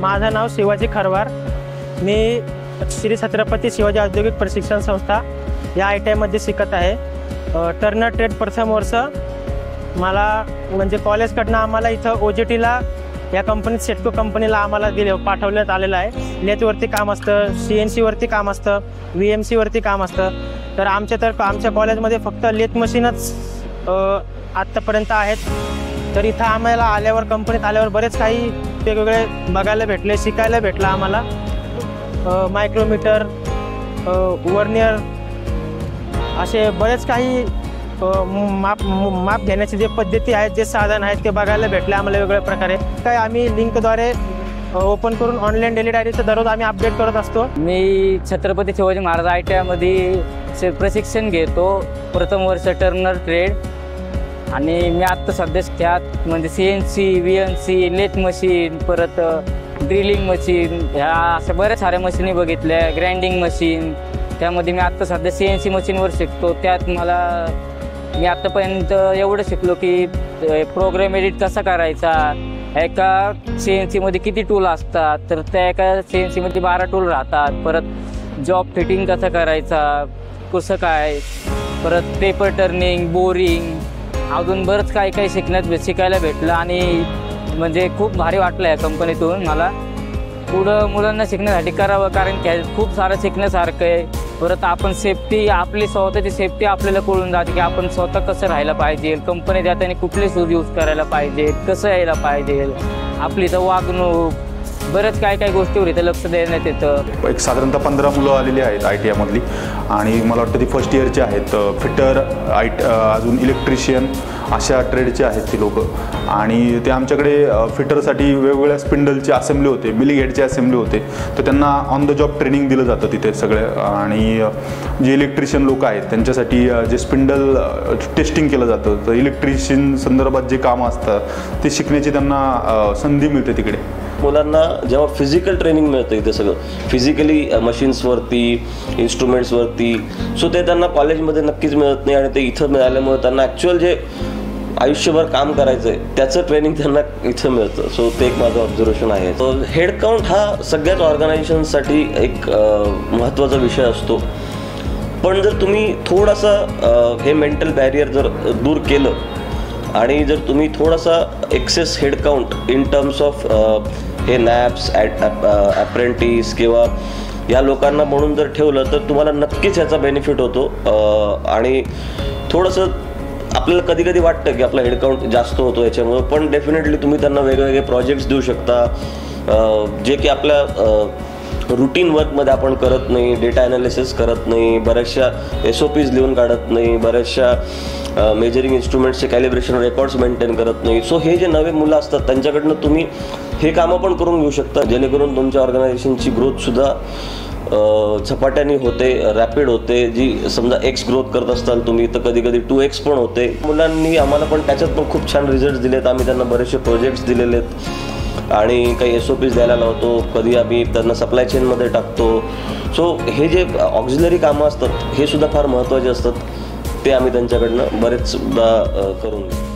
माझं नाव शिवाजी खरवार। मी श्री छत्रपती शिवाजी औद्योगिक प्रशिक्षण संस्था या ITI मध्ये शिकत आहे। टर्नर ट्रेड प्रथम वर्ष। मला म्हणजे कॉलेजकडनं आम्हाला इथं OJTला या कंपनीत सेटको कंपनीला आम्हाला पाठवण्यात आलेलं आहे। लेथवरती काम असतं, CNC वरती काम असतं, VMC वरती काम असतं। तर आमच्या कॉलेजमध्ये फक्त लेथ मशीनच आत्तापर्यंत आहेत। तर इथं आम्हाला कंपनीत आल्यावर बरेच काही वेगवेगळे बघायला भेटले, शिकायला भेटलं आम्हाला। मायक्रोमीटर, वर्नियर असे बरेच काही माप घेण्याची जे पद्धती आहेत, जे साधन आहेत ते बघायला भेटले आम्हाला वेगवेगळ्या प्रकारे। काय आम्ही लिंकद्वारे ओपन करून ऑनलाईन डेली डायरीचं दररोज आम्ही अपडेट करत असतो। मी छत्रपती शिवाजी महाराज ITI मध्ये प्रशिक्षण घेतो, प्रथम वर्ष टर्नर ट्रेड। आणि मी आत्ता सध्या त्यात म्हणजे CNC, VNC, लेथ मशीन, परत ड्रिलिंग मशीन, ह्या अशा बऱ्याच साऱ्या मशीनी बघितल्या। ग्राइंडिंग मशीन, त्यामध्ये मी आत्ता सध्या CNC मशीनवर शिकतो। त्यात मी आत्तापर्यंत एवढं शिकलो की प्रोग्राम एडिट कसा करायचा, एका CNC मध्ये किती टूल असतात, तर त्या एका CNC मध्ये 12 टूल राहतात। परत जॉब फिटिंग कसं करायचा, कसं काय, परत पेपर टर्निंग, बोरिंग, अजून बरंच काही शिकायला भेटलं। आणि म्हणजे खूप भारी वाटलं या कंपनीतून मला। पुढं मुलांना शिकण्यासाठी करावं, कारण की खूप सारं शिकण्यासारखं आहे। परत आपण सेफ्टी, आपली स्वतःची सेफ्टी आपल्याला कळून जाते की आपण स्वतः कसं राहायला पाहिजे, कंपनी जाताना कुठले शूज यूज करायला पाहिजे, कसं यायला पाहिजे, आपली तर वागणूक, बरेच काही गोष्टीवर इथं लक्ष देण्यात येतं। एक साधारणतः 15 मुलं आलेली आहेत ITI मधली, आणि मला वाटतं ती फर्स्ट इयरची आहेत। फिटर, अजून इलेक्ट्रिशियन अशा ट्रेडचे आहेत ती लोक। आणि ते आमच्याकडे फिटरसाठी वेगवेगळ्या स्पिंडलचे असेंब्ली होते, मिलीगेटचे असेंब्ली होते, तर त्यांना ऑन द जॉब ट्रेनिंग दिलं जातं तिथे सगळे। आणि जे इलेक्ट्रिशियन लोक आहेत त्यांच्यासाठी जे स्पिंडल टेस्टिंग केलं जातं, तर इलेक्ट्रिशियन संदर्भात जे कामं असतात ते शिकण्याची त्यांना संधी मिळते तिकडे। मुलांना जेव्हा फिजिकल ट्रेनिंग मिळतं इथे सगळं फिजिकली मशीन्सवरती, इन्स्ट्रुमेंट्सवरती, सो ते त्यांना कॉलेजमध्ये नक्कीच मिळत नाही। आणि ते इथं मिळाल्यामुळे त्यांना ॲक्च्युअल जे आयुष्यभर काम करायचं आहे त्याचं ट्रेनिंग त्यांना इथं मिळतं। सो ते एक माझं ऑब्झर्वेशन आहे। हेड काउंट हा सगळ्याच ऑर्गनायझेशनसाठी एक महत्त्वाचा विषय असतो, पण जर तुम्ही थोडासा हे मेंटल बॅरियर जर दूर केलं आणि जर तुम्ही थोडासा access head count in terms of हे नॅप्स, अप्रेंटिस किंवा या लोकांना म्हणून जर ठेवलं तर तुम्हाला नक्कीच याचा बेनिफिट होतो। आणि थोडंसं आपल्याला कधी कधी वाटतं की आपला हेड काउंट जास्त होतो याच्यामुळं, पण डेफिनेटली तुम्ही त्यांना वेगवेगळे प्रोजेक्ट्स देऊ शकता जे की आपल्या रुटीन वर्कमध्ये आपण करत नाही, डेटा ॲनालिसिस करत नाही, बऱ्याचशा SOPs लिहून काढत नाही, बऱ्याचशा मेजरिंग इन्स्ट्रुमेंट्सचे कॅलिब्रेशन रेकॉर्ड्स मेंटेन करत नाही। सो हे जे नवे मुलं असतात त्यांच्याकडनं तुम्ही हे कामं पण करून घेऊ शकता, जेणेकरून तुमच्या ऑर्गनायझेशनची ग्रोथसुद्धा झपाट्याने होते, रॅपिड होते। जी समजा X ग्रोथ करत असताल तुम्ही तर कधी कधी 2X पण होते। मुलांनी आम्हाला पण त्याच्यात पण खूप छान रिझल्ट्स दिलेत। आम्ही त्यांना बरेचसे प्रोजेक्ट्स दिलेले आहेत आणि काही SOPs द्यायला लावतो, कधी आम्ही त्यांना सप्लाय चेनमध्ये टाकतो। सो हे जे ऑक्झिलरी कामं असतात हे सुद्धा फार महत्त्वाचे असतात, ते आम्ही त्यांच्याकडनं बरेचदा करून घेतो।